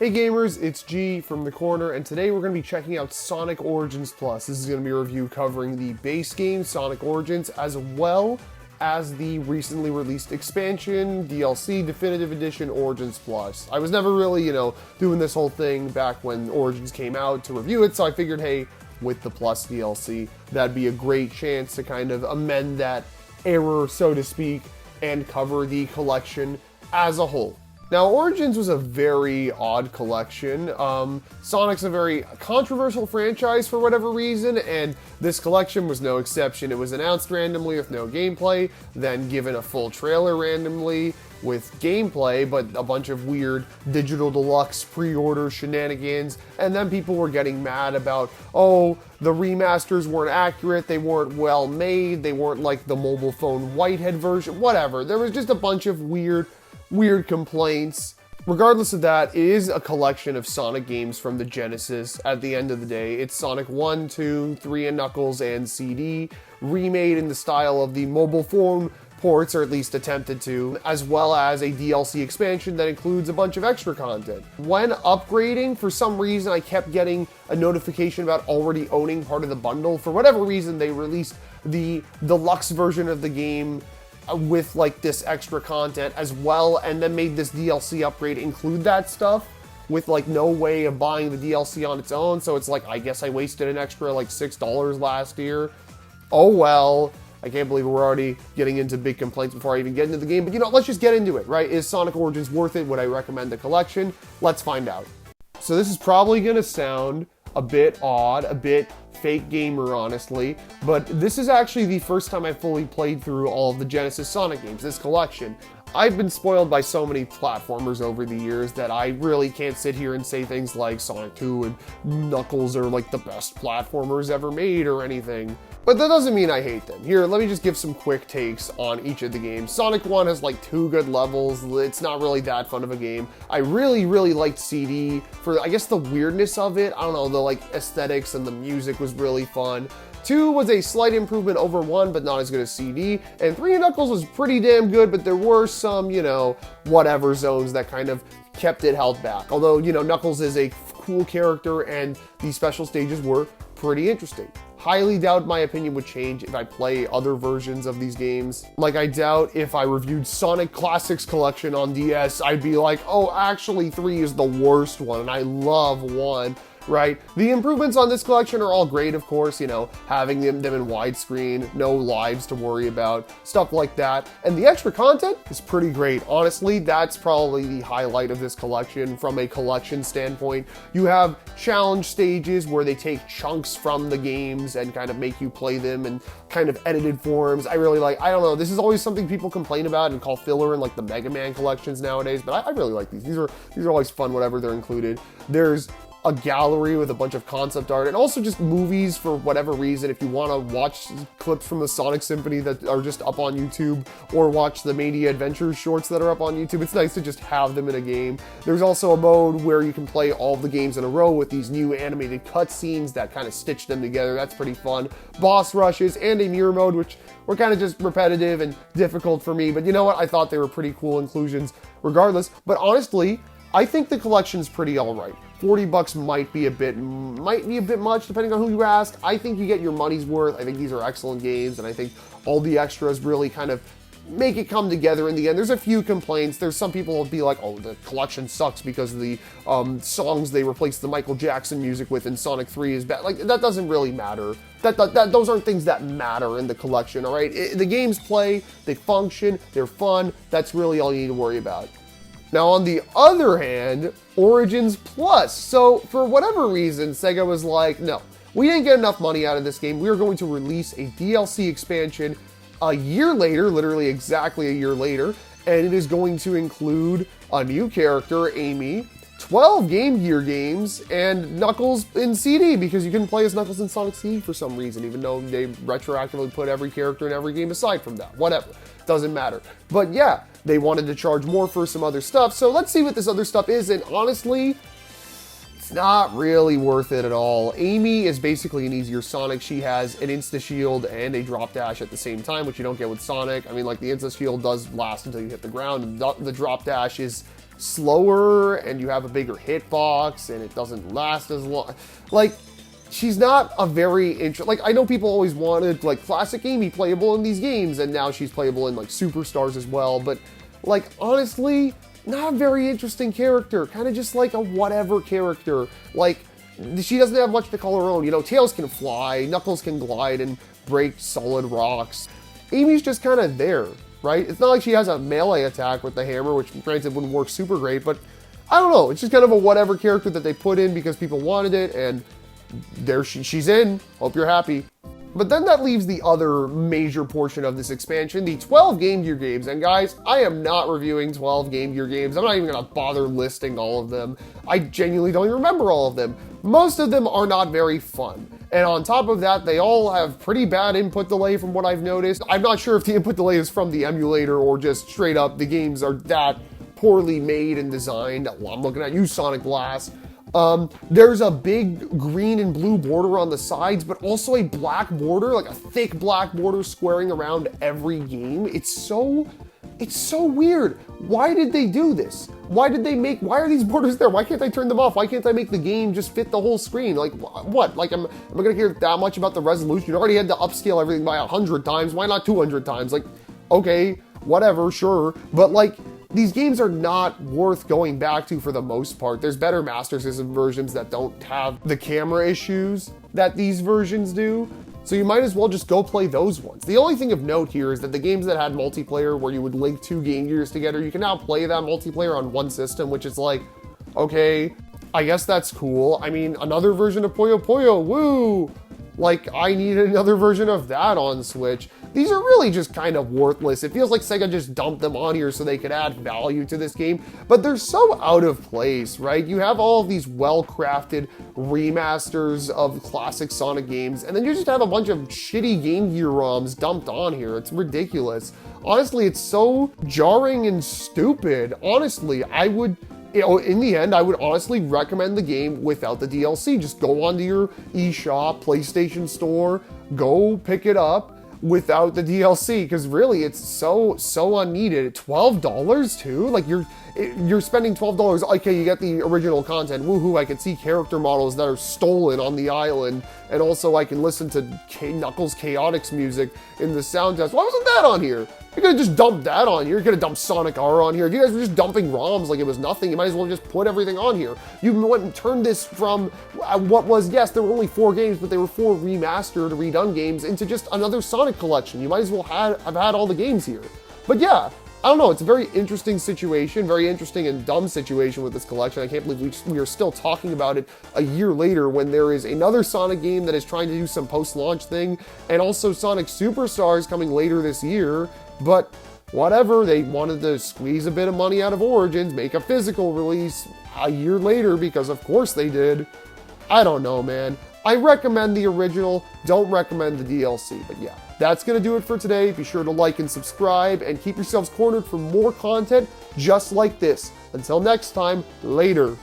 Hey gamers, it's G from the corner, and today we're going to be checking out Sonic Origins Plus. This is going to be a review covering the base game, Sonic Origins, as well as the recently released expansion, DLC, Definitive Edition, Origins Plus. I was never really, doing this whole thing back when Origins came out to review it, so I figured, hey, with the Plus DLC, that'd be a great chance to kind of amend that error, so to speak, and cover the collection as a whole. Now, Origins was a very odd collection. Sonic's a very controversial franchise for whatever reason, and this collection was no exception. It was announced randomly with no gameplay, then given a full trailer randomly with gameplay, but a bunch of weird digital deluxe pre-order shenanigans, and then people were getting mad about, oh, the remasters weren't accurate, they weren't well made, they weren't like the mobile phone Whitehead version, whatever. There was just a bunch of weird complaints. Regardless of that, it is a collection of Sonic games from the Genesis at the end of the day. It's Sonic 1, 2, 3 and Knuckles and CD, remade in the style of the mobile phone ports, or at least attempted to, as well as a DLC expansion that includes a bunch of extra content. When upgrading, for some reason I kept getting a notification about already owning part of the bundle. For whatever reason, they released the deluxe version of the game with like this extra content as well, and then made this DLC upgrade include that stuff with like no way of buying the DLC on its own. So it's like, I guess I wasted an extra like $6 last year. Oh well, I can't believe we're already getting into big complaints before I even get into the game, but let's just get into it, right? Is Sonic Origins worth it? Would I recommend the collection? Let's find out. So this is probably gonna sound a bit odd, a bit fake gamer, honestly, but this is actually the first time I fully played through all of the Genesis Sonic games, this collection. I've been spoiled by so many platformers over the years that I really can't sit here and say things like Sonic 2 and Knuckles are like the best platformers ever made or anything. But that doesn't mean I hate them. Here, let me just give some quick takes on each of the games. Sonic 1 has like 2 good levels. It's not really that fun of a game. I really liked CD for, I guess, the weirdness of it. I don't know, the like aesthetics and the music was really fun. 2 was a slight improvement over 1, but not as good as CD. And 3 and Knuckles was pretty damn good, but there were some, whatever zones that kind of kept it held back. Although, Knuckles is a cool character and these special stages were pretty interesting. Highly doubt my opinion would change if I play other versions of these games. Like, I doubt if I reviewed Sonic Classics Collection on DS, I'd be like, oh, actually 3 is the worst one, and I love 1. Right? The improvements on this collection are all great, of course, having them in widescreen, no lives to worry about, stuff like that. And the extra content is pretty great. Honestly, that's probably the highlight of this collection from a collection standpoint. You have challenge stages where they take chunks from the games and kind of make you play them in kind of edited forms. I really like, I don't know, this is always something people complain about and call filler in like the Mega Man collections nowadays, but I really like these. These are always fun whenever they're included. There's a gallery with a bunch of concept art and also just movies for whatever reason. If you want to watch clips from the Sonic Symphony that are just up on YouTube or watch the Mania Adventures shorts that are up on YouTube, it's nice to just have them in a game. There's also a mode where you can play all of the games in a row with these new animated cutscenes that kind of stitch them together. That's pretty fun. Boss rushes and a mirror mode, which were kind of just repetitive and difficult for me, but you know what? I thought they were pretty cool inclusions regardless. But honestly, I think the collection's pretty alright. $40 might be a bit much depending on who you ask. I think you get your money's worth. I think these are excellent games, and I think all the extras really kind of make it come together in the end. There's a few complaints. There's some people will be like, oh, the collection sucks because of the songs they replaced the Michael Jackson music with in Sonic 3 is bad. Like, that doesn't really matter. Those aren't things that matter in the collection, all right? The games play, they function, they're fun. That's really all you need to worry about. Now, on the other hand, Origins Plus. So, for whatever reason, SEGA was like, no, we didn't get enough money out of this game. We are going to release a DLC expansion a year later, literally exactly a year later, and it is going to include a new character, Amy, 12 Game Gear games, and Knuckles in CD, because you can play as Knuckles in Sonic CD for some reason, even though they retroactively put every character in every game aside from that. Whatever. Doesn't matter. But yeah, they wanted to charge more for some other stuff, so let's see what this other stuff is, and honestly, it's not really worth it at all. Amy is basically an easier Sonic. She has an insta-shield and a drop dash at the same time, which you don't get with Sonic. I mean, like, the insta-shield does last until you hit the ground, and the drop dash is slower, and you have a bigger hitbox, and it doesn't last as long. Like, she's not a very like, I know people always wanted, like, classic Amy playable in these games, and now she's playable in, like, Superstars as well, but, like, honestly, not a very interesting character. Kind of just like a whatever character. Like, she doesn't have much to call her own. You know, Tails can fly, Knuckles can glide and break solid rocks. Amy's just kind of there, right? It's not like she has a melee attack with the hammer, which granted wouldn't work super great, but I don't know. It's just kind of a whatever character that they put in because people wanted it, and there she's in. Hope you're happy. But then that leaves the other major portion of this expansion, the 12 Game Gear games. And guys, I am not reviewing 12 Game Gear games. I'm not even going to bother listing all of them. I genuinely don't even remember all of them. Most of them are not very fun. And on top of that, they all have pretty bad input delay from what I've noticed. I'm not sure if the input delay is from the emulator or just straight up the games are that poorly made and designed. Well, I'm looking at you, Sonic Blast. There's a big green and blue border on the sides, but also a black border, like a thick black border squaring around every game. It's so weird. Why did they do this? Why are these borders there? Why can't I turn them off? Why can't I make the game just fit the whole screen? Like, what? Like, am I gonna hear that much about the resolution? You already had to upscale everything by 100 times. Why not 200 times? Like, okay, whatever, sure. But, like, these games are not worth going back to for the most part. There's better Master System versions that don't have the camera issues that these versions do. So you might as well just go play those ones. The only thing of note here is that the games that had multiplayer where you would link 2 Game Gears together, you can now play that multiplayer on one system, which is like, okay, I guess that's cool. I mean, another version of Puyo Puyo, woo! Like, I need another version of that on Switch. These are really just kind of worthless. It feels like Sega just dumped them on here so they could add value to this game, but they're so out of place, right? You have all of these well-crafted remasters of classic Sonic games, and then you just have a bunch of shitty Game Gear ROMs dumped on here. It's ridiculous. Honestly, it's so jarring and stupid. Honestly, in the end, I would honestly recommend the game without the DLC. Just go onto your eShop, PlayStation Store, go pick it up without the DLC, because really it's so unneeded. $12 too? Like, you're spending $12. Okay, you get the original content, woohoo, I can see character models that are stolen on the island, and also I can listen to Knuckles Chaotix music in the sound test. Why wasn't that on here? You could have just dumped that on here. You could have dumped Sonic R on here. If you guys were just dumping ROMs like it was nothing, you might as well just put everything on here. You went and turned this from what was, yes, there were only 4 games, but they were 4 remastered, redone games into just another Sonic collection. You might as well have had all the games here. But yeah, I don't know, it's a very interesting situation, very interesting and dumb situation with this collection. I can't believe we are still talking about it a year later when there is another Sonic game that is trying to do some post-launch thing, and also Sonic Superstars coming later this year. But whatever, they wanted to squeeze a bit of money out of Origins, make a physical release a year later, because of course they did. I don't know, man. I recommend the original, don't recommend the DLC, but yeah. That's going to do it for today. Be sure to like and subscribe, and keep yourselves cornered for more content just like this. Until next time, later.